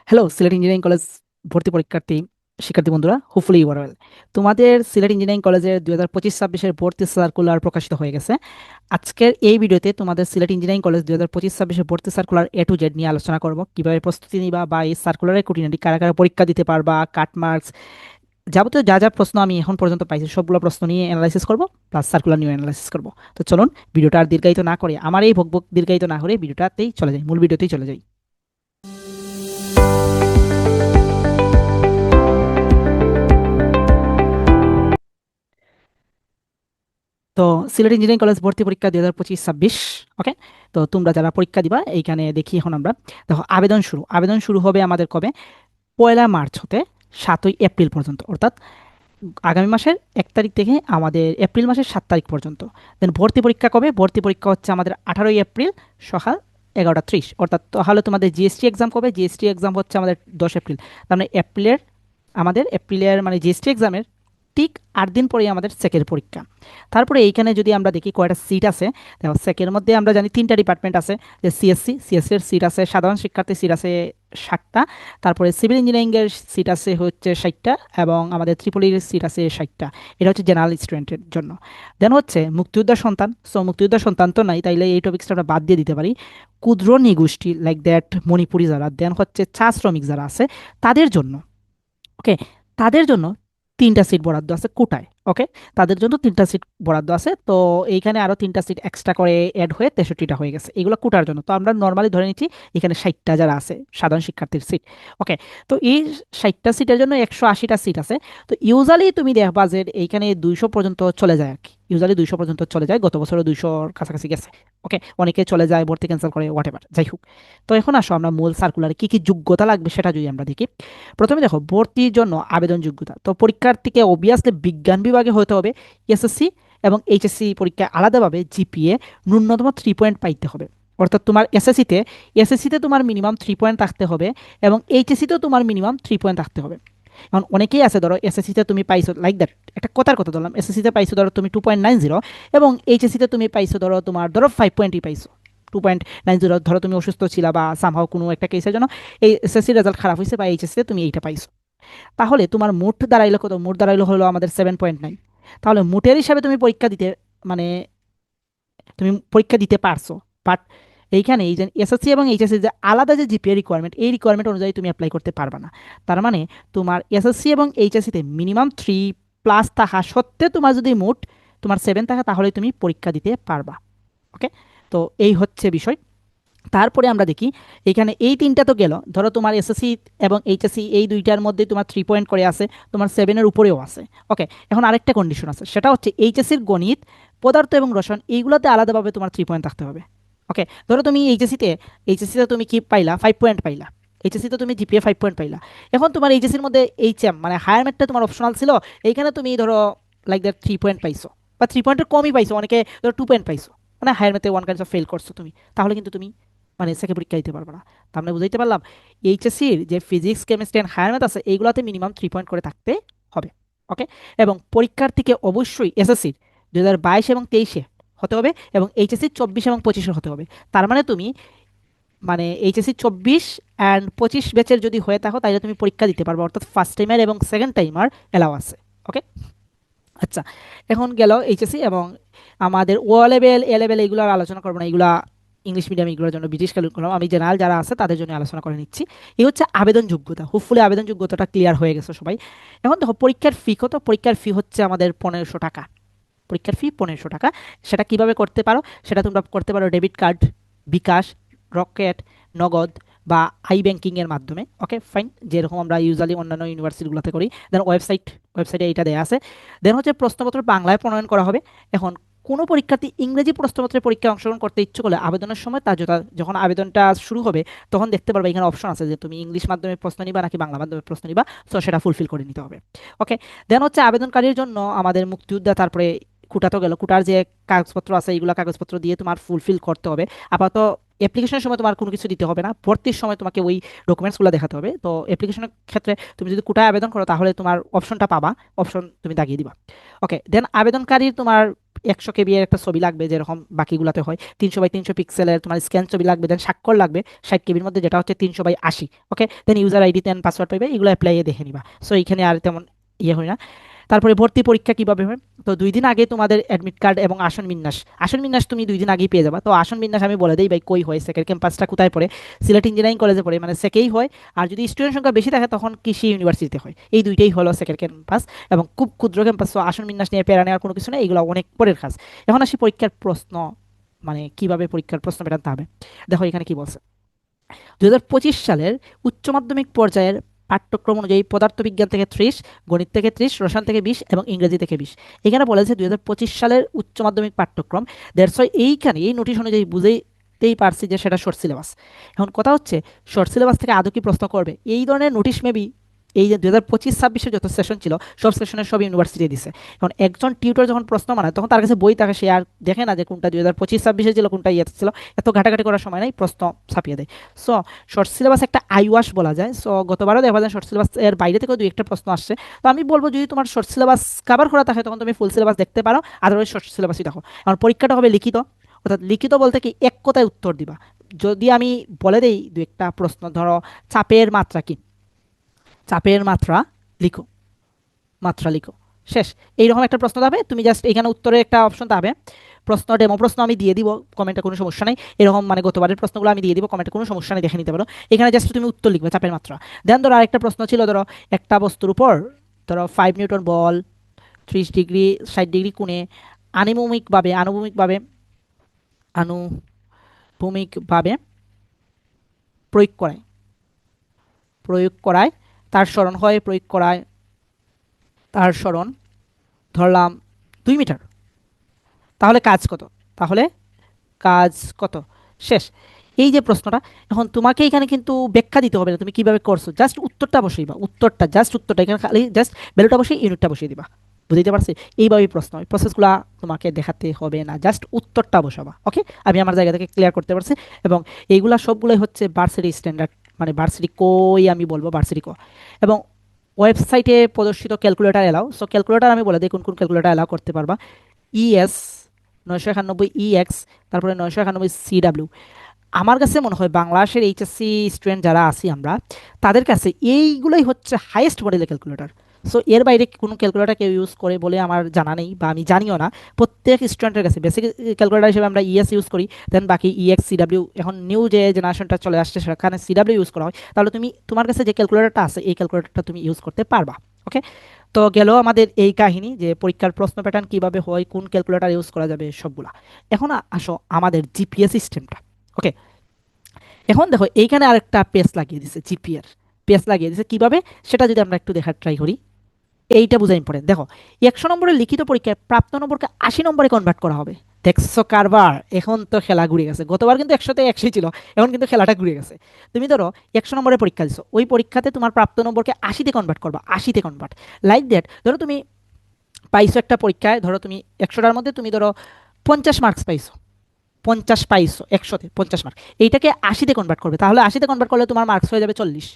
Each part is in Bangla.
হ্যালো সিলেট ইঞ্জিনিয়ারিং কলেজ ভর্তি পরীক্ষার্থী শিক্ষার্থী বন্ধুরা, হোপফুলি ইউ আর ওয়েল। তোমাদের সিলেট ইঞ্জিনিয়ারিং কলেজের 2025-26 ভর্তি সার্কুলার প্রকাশিত হয়ে গেছে। আজকের এই ভিডিওতে তোমাদের সিলেট ইঞ্জিনিয়ারিং কলেজ 2025-26 ভর্তি সার্কুলার A to Z নিয়ে আলোচনা করব, কিভাবে প্রস্তুতি নিবা বা এই সার্কুলারের খুঁটিনাটি কারা কারা পরীক্ষা দিতে পারবা, কাট মার্কস, যাবতীয় যা যা প্রশ্ন আমি এখন পর্যন্ত পাইছি সবগুলো প্রশ্ন নিয়ে অ্যানালাইসিস করব, প্লাস সার্কুলার নিয়ে অ্যানালাইসিস করব। তো চলুন ভিডিওটা আর দীর্ঘায়িত না করে, আমার এই ভোগ দীর্ঘায়িত না করে ভিডিওটাতেই চলে যাই, মূল ভিডিওতেই চলে যাই। তো সিলেট ইঞ্জিনিয়ারিং কলেজ ভর্তি পরীক্ষা 2025-26। ওকে, তো তোমরা যারা পরীক্ষা দিবা এইখানে দেখি এখন আমরা, দেখো আবেদন শুরু হবে আমাদের কবে? 1 মার্চ হতে 7 এপ্রিল পর্যন্ত, অর্থাৎ আগামী মাসের 1 তারিখ থেকে আমাদের এপ্রিল মাসের 7 তারিখ পর্যন্ত। দেন ভর্তি পরীক্ষা কবে? ভর্তি পরীক্ষা হচ্ছে আমাদের 18 এপ্রিল সকাল 11টা 30, অর্থাৎ তাহলে তোমাদের জিএসটি এক্সাম কবে? জিএসটি এক্সাম হচ্ছে আমাদের 10 এপ্রিল। তার মানে এপ্রিলের মানে জিএসটি এক্সামের ঠিক 8 দিন পরেই আমাদের সেকের পরীক্ষা। তারপরে এইখানে যদি আমরা দেখি কয়টা সিট আছে, দেখো সেকের মধ্যে আমরা জানি 3টা ডিপার্টমেন্ট আছে, যে সিএসসি এর সিট আছে, সাধারণ শিক্ষার্থী সিট আছে 60টা, তারপরে সিভিল ইঞ্জিনিয়ারিংয়ের সিট আছে হচ্ছে 60টা, এবং আমাদের ত্রিপলির সিট আছে 60টা। এটা হচ্ছে জেনারেল স্টুডেন্টের জন্য। দেন হচ্ছে মুক্তিযোদ্ধার সন্তান, সো মুক্তিযোদ্ধার সন্তান তো নাই, তাইলে এই টপিক্সটা আমরা বাদ দিয়ে দিতে পারি। ক্ষুদ্র নৃগোষ্ঠী লাইক দ্যাট মণিপুরি যারা, দেন হচ্ছে চা শ্রমিক যারা আছে তাদের জন্য, ওকে, তাদের জন্য 3টা সিট বরাদ্দ আছে কোটায়। ওকে, তাদের জন্য 3টা সিট বরাদ্দ আছে, তো এইখানে আরো 3টা সিট এক্সট্রা করে অ্যাড হয়ে 63টা হয়ে গেছে, এগুলো কোটার জন্য। তো আমরা নর্মালি ধরে নিচ্ছি এখানে 60টা যারা আছে সাধারণ শিক্ষার্থীর সিট। ওকে, তো এই 60টা সিটের জন্য 180টা সিট আছে। তো ইউজুয়ালি তুমি দেখবা যে এইখানে 200 পর্যন্ত চলে যায় আর কি, ইউজুয়ালি 200 পর্যন্ত চলে যায়, গত বছরও 200-র কাছাকাছি গেছে। ওকে, অনেকে চলে যায়, ভর্তি ক্যান্সেল করে, হোয়াট এভার, যাই হোক। তো এখন আসো আমরা মূল সার্কুলারে কি কি যোগ্যতা লাগবে সেটা যদি আমরা দেখি। প্রথমে দেখো ভর্তির জন্য আবেদন যোগ্যতা, তো পরীক্ষার্থীকে অবভিয়াসলি বিজ্ঞান বিভাগে হতে হবে, এসএসসি এবং এইচএসসি পরীক্ষায় আলাদাভাবে জিপিএ ন্যূনতম 3 পয়েন্ট পাইতে হবে। অর্থাৎ তোমার এসএসসিতে তোমার মিনিমাম 3 পয়েন্ট থাকতে হবে, এবং এইচএসসিতেও তোমার মিনিমাম 3 পয়েন্ট থাকতে হবে। এখন অনেকেই আছে, ধরো এসএসসিতে তুমি পাইছো লাইক দ্যাট, একটা কথার কথা ধরলাম, এসএসসিতে পাইছো ধরো তুমি 2.90, এবং এইচএসসিতে তুমি পাইছো ধরো 5 পয়েন্টই পাইছো। 2.90, ধরো তুমি অসুস্থ ছিলা বা সামহাও কোনো একটা কেসের জন্য এই এসএসসি রেজাল্ট খারাপ হয়েছে, বা এইচএসসিতে তুমি এইটা পাইছো, তাহলে তোমার মোট দাঁড়াইলো কত? মোট দাঁড়াইলো হলো আমাদের 7.9। তাহলে মোটের হিসাবে তুমি পরীক্ষা দিতে, মানে তুমি পরীক্ষা দিতে পারছো। বাট এইখানে এই যে এসএসসি এবং এইচএসসি যে আলাদা যে জিপিএ রিকোয়ারমেন্ট, এই রিকোয়ারমেন্ট অনুযায়ী তুমি অ্যাপ্লাই করতে পারবা না। তার মানে তোমার এসএসসি এবং এইচএসসিতে মিনিমাম 3+ থাকা সত্ত্বে তোমার যদি মোট তোমার 7 থাকে, তাহলে তুমি পরীক্ষা দিতে পারবা। ওকে, তো এই হচ্ছে বিষয়। তারপরে আমরা দেখি এখানে এই তিনটা তো গেল, ধরো তোমার এসএসসি এবং এইচএসসি এই দুইটার মধ্যে তোমার 3 পয়েন্ট করে আছে, তোমার 7-এর উপরেও আছে। ওকে, এখন আরেকটা কন্ডিশন আছে, সেটা হচ্ছে এইচএসসির গণিত, পদার্থ এবং রসায়ন এইগুলোতে আলাদাভাবে তোমার 3 পয়েন্ট থাকতে হবে। ওকে, ধরো তুমি এইচএসসিতে তুমি কি পাইলা? 5 পয়েন্ট পাইলা। এইচএসসিতে তুমি জিপিএ 5 পয়েন্ট পাইলা। এখন তোমার এইচএসসির মধ্যে এইচএম মানে হায়ার ম্যাথটা তোমার অপশনাল ছিল, এইখানে তুমি ধরো লাইক দ্যাট 3 পয়েন্ট পাইছো, বা 3 পয়েন্টের কমই পাইছো, অনেকে ধরো 2 পয়েন্ট পাইছো, মানে হায়ার ম্যাথে ওয়ান কাইন্ড অফ ফেল করছো তুমি, তাহলে কিন্তু তুমি মানে সেকে পরীক্ষা দিতে পারবে না। তার মানে বুঝাইতে পারলাম, এইচএসসির যে physics chemistry and higher math আছে এইগুলোতে মিনিমাম 3 পয়েন্ট করে থাকতে হবে। ওকে, এবং পরীক্ষার্থীকে অবশ্যই এসএসসির 2022 এবং 23-এ হতে হবে, এবং এইচএসসি 24 এবং 25-এ হতে হবে। তার মানে তুমি মানে এইচএসসি 24 অ্যান্ড 25 ব্যাচের যদি হয়ে থাকো, তাহলে তুমি পরীক্ষা দিতে পারবে, অর্থাৎ ফার্স্ট টাইমার এবং সেকেন্ড টাইমার এলাও আছে। ওকে, আচ্ছা, এখন গেল এইচএসসি এবং আমাদের ও লেভেল এ লেভেল, এগুলো আর আলোচনা করবো না, এগুলা ইংলিশ মিডিয়াম, এগুলোর জন্য ব্রিটিশ কারিকুলাম, আমি জেনারেল যারা আছে তাদের জন্য আলোচনা করে নিচ্ছি। এই হচ্ছে আবেদন যোগ্যতা, হোপফুলি আবেদন যোগ্যতাটা ক্লিয়ার হয়ে গেছে সবাই। এখন দেখো পরীক্ষার ফি কত? পরীক্ষার ফি হচ্ছে আমাদের 1500 টাকা। পরীক্ষার ফি 1500 টাকা। সেটা কিভাবে করতে পারো? সেটা তোমরা করতে পারো ডেবিট কার্ড, বিকাশ, রকেট, নগদ, বা ব্যাংকিংয়ের মাধ্যমে। ওকে ফাইন, যেরকম আমরা ইউজুয়ালি অন্যান্য ইউনিভার্সিটিগুলোতে করি। দেন ওয়েবসাইটে এইটা দেওয়া আছে। দেন হচ্ছে প্রশ্নপত্র বাংলায় প্রণয়ন করা হবে। এখন কোনো পরীক্ষার্থী ইংরেজি প্রশ্নপত্রের পরীক্ষায় অংশগ্রহণ করতে ইচ্ছুক হলে আবেদনের সময় তার যখন আবেদনটা শুরু হবে, তখন দেখতে পারবে এখানে অপশন আছে যে তুমি ইংলিশ মাধ্যমে প্রশ্ন নিবা নাকি বাংলা মাধ্যমে প্রশ্ন নিবা, সো সেটা ফুলফিল করে নিতে হবে। ওকে, দেন হচ্ছে আবেদনকারীর জন্য আমাদের মুক্তিযোদ্ধা, তারপরে কুটা তো গেল, কুটার যে কাগজপত্র আছে এইগুলো কাগজপত্র দিয়ে তোমার ফুলফিল করতে হবে। আপাতত অ্যাপ্লিকেশনের সময় তোমার কোনো কিছু দিতে হবে না, ভর্তির সময় তোমাকে ওই ডকুমেন্টসগুলো দেখাতে হবে। তো অ্যাপ্লিকেশনের ক্ষেত্রে তুমি যদি কোটায় আবেদন করো, তাহলে তোমার অপশনটা পাবা, অপশন তুমি দাগিয়ে দিবা। ওকে, দেন আবেদনকারীর তোমার 100 KB এর একটা ছবি লাগবে, যেরকম বাকিগুলাতে হয় 300 বাই 300 পিক্সেলের তোমার স্ক্যান ছবি লাগবে, দেন স্বাক্ষর লাগবে 60 KB মধ্যে, যেটা হচ্ছে 300 by 80। Okay, then user ID then password পাইবে, এগুলো অ্যাপ্লাইয়ে দেখে নিবা। সো এখানে আর তেমন ইয়ে হয় না। তারপরে ভর্তি পরীক্ষা কিভাবে হয়, তো 2 দিন আগে তোমাদের অ্যাডমিট কার্ড এবং আসন বিন্যাস তুমি 2 দিন আগেই পেয়ে যাবা। তো আসন বিন্যাস আমি বলে দিই ভাই কই হয়, সেকের ক্যাম্পাসটা কোথায় পড়ে, সিলেট ইঞ্জিনিয়ারিং কলেজে পড়ে, মানে সেকেই হয়। আর যদি স্টুডেন্ট সংখ্যা বেশি থাকে তখন কৃষি ইউনিভার্সিটিতে হয়। এই দুইটাই হলো সেকের ক্যাম্পাস, এবং খুব ক্ষুদ্র ক্যাম্পাস। তো আসন বিন্যাস নিয়ে প্যারা নেওয়ার কোনো কিছু নেই, এগুলো অনেক পরের কাজ। এখন আসি পরীক্ষার প্রশ্ন, মানে কিভাবে পরীক্ষার প্রশ্ন পেটাতে হবে। দেখো এখানে কি বলছে, 2025 সালের উচ্চ মাধ্যমিক পর্যায়ের পাঠ্যক্রম অনুযায়ী পদার্থবিজ্ঞান থেকে 30, গণিত থেকে 30, রসায়ন থেকে 20 এবং ইংরেজি থেকে 20। এখানে বলেছে 2025 সালের উচ্চ মাধ্যমিক পাঠ্যক্রম, দ্যাটস ওয়াই এইখানে এই নোটিশ অনুযায়ী বুঝেইতেই পারছি যে সেটা শর্ট সিলেবাস। এখন কথা হচ্ছে, শর্ট সিলেবাস থেকে আদৌ কি প্রশ্ন করবে, এই ধরনের নোটিশ মেবি এই যে 2025-26 যত সেশন ছিল সব সেশনের সব ইউনিভার্সিটি দিছে। এখন একজন টিউটর যখন প্রশ্ন বানায় তখন তার কাছে বই থাকে, সে আর দেখে না যে কোনটা 2025-26 ছিল কোনটা ইয়ে ছিল, এত ঘাটাঘাটি করার সময় নাই, প্রশ্ন ছাপিয়ে দেয়। সো শর্ট সিলেবাস একটা আইওয়াশ বলা যায়। সো গতবারও দেখা যায় শর্ট সিলেবাস এর বাইরে থেকেও 2-1টা প্রশ্ন আসছে। তো আমি বলবো যদি তোমার শর্ট সিলেবাস কভার করা থাকে তখন তুমি ফুল সিলেবাস দেখতে পারো, আদারওয়াইজ শর্ট সিলেবাসই দেখো। আমার পরীক্ষাটা হবে লিখিত, অর্থাৎ লিখিত বলতে কি এক কথায় উত্তর দিবা। যদি আমি বলে দেই 2-1টা প্রশ্ন, ধরো চাপের মাত্রা কি, চাপের লিখো মাত্রা লিখো, শেষ। এইরকম একটা প্রশ্ন যাবে, তুমি জাস্ট এখানে উত্তরের একটা অপশন পাবে, প্রশ্ন ডেমো প্রশ্ন আমি দিয়ে দিব কমেন্টে, কোনো সমস্যা নেই। এরকম মানে গতবারের প্রশ্নগুলো আমি দিয়ে দিব কমেন্টে, কোনো সমস্যা নেই, দেখে নিতে পারো। এখানে জাস্ট তুমি উত্তর লিখবে চাপের মাত্রা। দেন ধরো আরেকটা প্রশ্ন ছিল, ধরো একটা বস্তুর উপর ধরো 5 নিউটন বল 30 ডিগ্রি 60 ডিগ্রি কোণে আনুভূমিকভাবে প্রয়োগ করায় প্রয়োগ করায় তার সরণ হয়, প্রয়োগ করায় তার সরণ ধরলাম 2 মিটার, তাহলে কাজ কত, তাহলে কাজ কত, শেষ। এই যে প্রশ্নটা, এখন তোমাকে এখানে কিন্তু ব্যাখ্যা দিতে হবে না তুমি কিভাবে করছো, জাস্ট উত্তরটা বসিয়ে দিবা, উত্তরটা এখানে খালি জাস্ট ভ্যালুটা বসিয়ে ইউনিটটা বসিয়ে দিবা। বুঝতে পারছি, এইভাবেই প্রশ্ন, এই প্রসেসগুলো তোমাকে দেখাতে হবে না, জাস্ট উত্তরটা বসাবা। ওকে, আমি আমার জায়গা থেকে ক্লিয়ার করতে পারছি। এবং এইগুলা সবগুলোই হচ্ছে ভার্সিটি স্ট্যান্ডার্ড, মানে ভার্সিটি কই আমি বলবো ভার্সিটি ক। এবং ওয়েবসাইটে প্রদর্শিত ক্যালকুলেটর এলাও, সো ক্যালকুলেটর আমি বলে দিই কোন কোন ক্যালকুলেটর এলাও করতে পারবা। ইএস 991 ইএক্স, তারপরে 991 সিডাব্লিউ। আমার কাছে মনে হয় বাংলাদেশের এইচএসসি স্টুডেন্ট যারা আছি আমরা, তাদের কাছে এইগুলোই হচ্ছে হাইয়েস্ট মডেলের ক্যালকুলেটর। সো এর বাইরে কোনো ক্যালকুলেটর কেউ ইউজ করে বলে আমার জানা নেই, বা আমি জানিও না। প্রত্যেক স্টুডেন্টের কাছে বেসিক ক্যালকুলেটর হিসেবে আমরা ইএস ইউজ করি, দেন বাকি ইএক্স সিডাব্লিউ, এখন নিউ যে জেনারেশনটা চলে আসছে সেখানে সিডাব্লিউ ইউজ করা হয়। তাহলে তুমি তোমার কাছে যে ক্যালকুলেটরটা আছে এই ক্যালকুলেটরটা তুমি ইউজ করতে পারবা। ওকে, তো গেল আমাদের এই কাহিনী যে পরীক্ষার প্রশ্ন প্যাটার্ন কিভাবে হয়, কোন ক্যালকুলেটর ইউজ করা যাবে সবগুলা। এখন আসো আমাদের জিপিএ সিস্টেমটা। ওকে, এখন দেখো এইখানে আরেকটা পেজ লাগিয়ে দিছে, জিপিএর পেজ লাগিয়ে দিছে কিভাবে, সেটা যদি আমরা একটু দেখার ট্রাই করি। এইটা বোঝা ইম্পর্টেন্ট। দেখো 100 নম্বরের লিখিত পরীক্ষায় প্রাপ্ত নম্বরকে 80 নম্বরে কনভার্ট করা হবে। দেখছো কারবার, এখন তো খেলা ঘুরে গেছে। গতবার কিন্তু 100-তে 100 ছিল, এখন কিন্তু খেলাটা ঘুরে গেছে। তুমি ধরো 100 নম্বরের পরীক্ষা দিছো, ওই পরীক্ষাতে তোমার প্রাপ্ত নম্বরকে 80-তে কনভার্ট করবা, 80-তে কনভার্ট, লাইক দ্যাট। ধরো তুমি পাইছো একটা পরীক্ষায়, ধরো তুমি 100টার মধ্যে তুমি ধরো 50 মার্কস পাইছো, 50 পাইছো 100-তে 50 মার্ক, এইটাকে 80-তে কনভার্ট করবে, তাহলে 80-তে কনভার্ট করলে তোমার মার্কস হয়ে যাবে 40।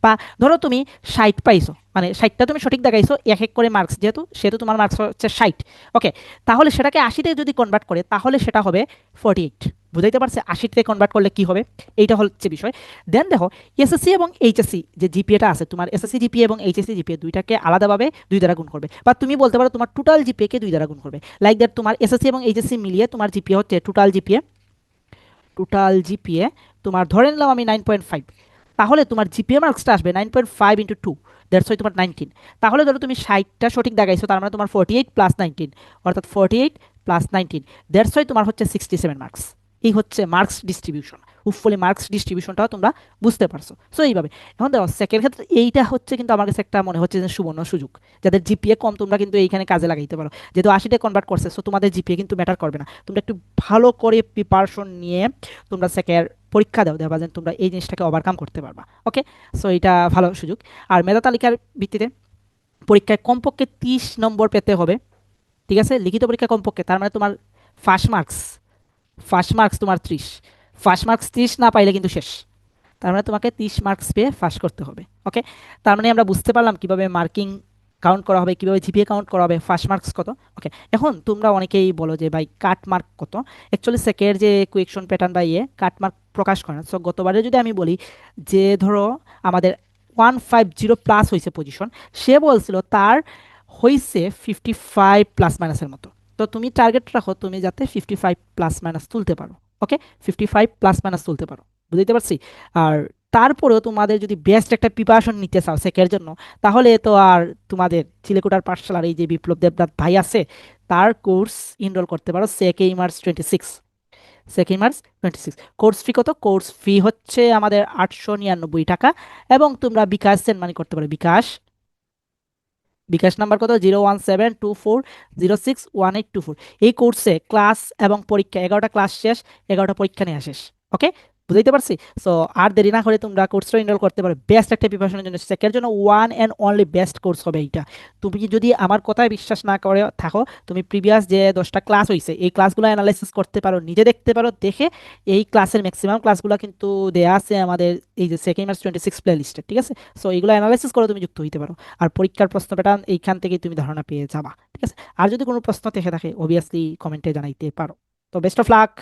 বা ধরো তুমি 60 পাইছো, মানে 60টা তুমি সঠিক দেখাইছো, এক এক করে মার্কস যেহেতু, সেহেতু তোমার মার্কস হচ্ছে 60। ওকে, তাহলে সেটাকে 80-তে যদি কনভার্ট করে তাহলে সেটা হবে 48। বুঝাইতে পারছে 80-তে কনভার্ট করলে কি হবে, এইটা হচ্ছে বিষয়। দেন দেখো এসএসসি এবং এইচএসসি যে জিপিএটা আছে তোমার, এসএসসি জিপিএ এবং এইচএসসি জিপিএ দুইটাকে আলাদাভাবে 2 দ্বারা গুণ করবে, বা তুমি বলতে পারো তোমার টোটাল জিপিএকে 2 দ্বারা গুণ করবে। লাইক দ্যাট তোমার এসএসসি এবং এইচএসসি মিলিয়ে তোমার জিপিএ হচ্ছে টোটাল জিপিএ তোমার ধরে নিলাম আমি 9.5, তাহলে তোমার জিপিএ মার্কসটা আসবে 9.5 ইন্টু 2, দ্যাটস ওয়াই তোমার 19। তাহলে ধরো তুমি 60টা সঠিক দেখাইছো, তার মানে তোমার 48 প্লাস 19, অর্থাৎ 48 প্লাস 19, দ্যাটস ওয়াই তোমার হচ্ছে 67 মার্কস। এই হচ্ছে মার্কস ডিস্ট্রিবিউশন। হুপফুলি মার্কস ডিস্ট্রিবিউশনটাও তোমরা বুঝতে পারছো। সো এইভাবে এখন দেখো সেকেন্ড ক্ষেত্রে এইটা হচ্ছে কিন্তু আমার কাছে একটা মনে হচ্ছে যে সুবর্ণ সুযোগ, যাদের জিপিএ কম তোমরা কিন্তু এইখানে কাজে লাগাইতে পারো, যেহেতু 80-তে কনভার্ট করছে। সো তোমাদের জিপিএ কিন্তু ম্যাটার করবে না, তোমরা একটু ভালো করে প্রিপারেশন নিয়ে তোমরা সেকেন্ড পরীক্ষা দাও, দেখবা যে তোমরা এই জিনিসটাকে ওভারকাম করতে পারবা। ওকে, সো এটা ভালো সুযোগ। আর মেধা তালিকার ভিত্তিতে পরীক্ষায় কমপক্ষে 30 নম্বর পেতে হবে, ঠিক আছে, লিখিত পরীক্ষা কমপক্ষে, তার মানে তোমার ফার্স্ট মার্কস ফার্স্ট মার্কস তোমার 30, ফার্স্ট মার্কস 30 না পাইলে কিন্তু শেষ। তার মানে তোমাকে 30 মার্কস পেয়ে পাস করতে হবে। ওকে, তার মানে আমরা বুঝতে পারলাম কিভাবে মার্কিং কাউন্ট করা হবে, কিভাবে জিপিএ কাউন্ট করা হবে, ফার্স্ট মার্কস কত। ওকে, এখন তোমরা অনেকেই বলো যে ভাই কাট মার্ক কত। অ্যাকচুয়ালি সেকের যে কুয়েকশন প্যাটার্ন বা কাট মার্ক প্রকাশ করে না। সো গতবারে যদি আমি বলি যে ধরো আমাদের 150 প্লাস হয়েছে পজিশন, সে বলছিল তার হয়েছে 55 প্লাস মাইনাসের মতো। তো তুমি টার্গেট রাখো তুমি যাতে 55 প্লাস মাইনাস তুলতে পারো। ওকে, 55 প্লাস মাইনাস তুলতে পারো, বুঝতে পারছি। আর তারপরেও তোমাদের যদি বেস্ট একটা প্রিপারেশন নিতে চাও সেকের জন্য, তাহলে তো আর তোমাদের চিলেকোঠার পাঠশালার এই যে বিপ্লব দেবনাথ ভাই আছে, তার কোর্স ইনরোল করতে পারো সেকে ইমার্স 26। সেকে ইমার্স 26 কোর্স ফি কত? কোর্স ফি হচ্ছে আমাদের 899 টাকা। এবং তোমরা বিকাশ সেন্ড মানি করতে পারো। বিকাশ, বিকাশ নাম্বার কত? 01724061824। এই কোর্সে ক্লাস এবং পরীক্ষা 11টা ক্লাস শেষ, 11টা পরীক্ষা নেওয়া শেষ। ওকে, বুঝতে পারছি। সো আর দেরি না করে তোমরা কোর্সটা এনরোল করতে পারো বেস্ট একটা প্রিপারেশনের জন্য। সেকের জন্য one and only best course হবে এইটা। তুমি যদি আমার কথায় বিশ্বাস না করে থাকো, তুমি প্রিভিয়াস যে 10টা ক্লাস হয়েছে এই ক্লাসগুলো অ্যানালাইসিস করতে পারো, নিজে দেখতে পারো। দেখে এই ক্লাসের ম্যাক্সিমাম ক্লাসগুলো কিন্তু দেয়া আছে আমাদের এই যে সেকেন্ড মার্চ 26 প্লে লিস্টে, ঠিক আছে। সো এইগুলো অ্যানালাইসিস করে তুমি যুক্ত হইতে পারো। আর পরীক্ষার প্রশ্ন প্যাটার্ন এইখান থেকে তুমি ধারণা পেয়ে যাবা, ঠিক আছে। আর যদি কোনো প্রশ্ন থেকে থাকে অবভিয়াসলি কমেন্টে জানাইতে পারো। তো বেস্ট অফ লাক।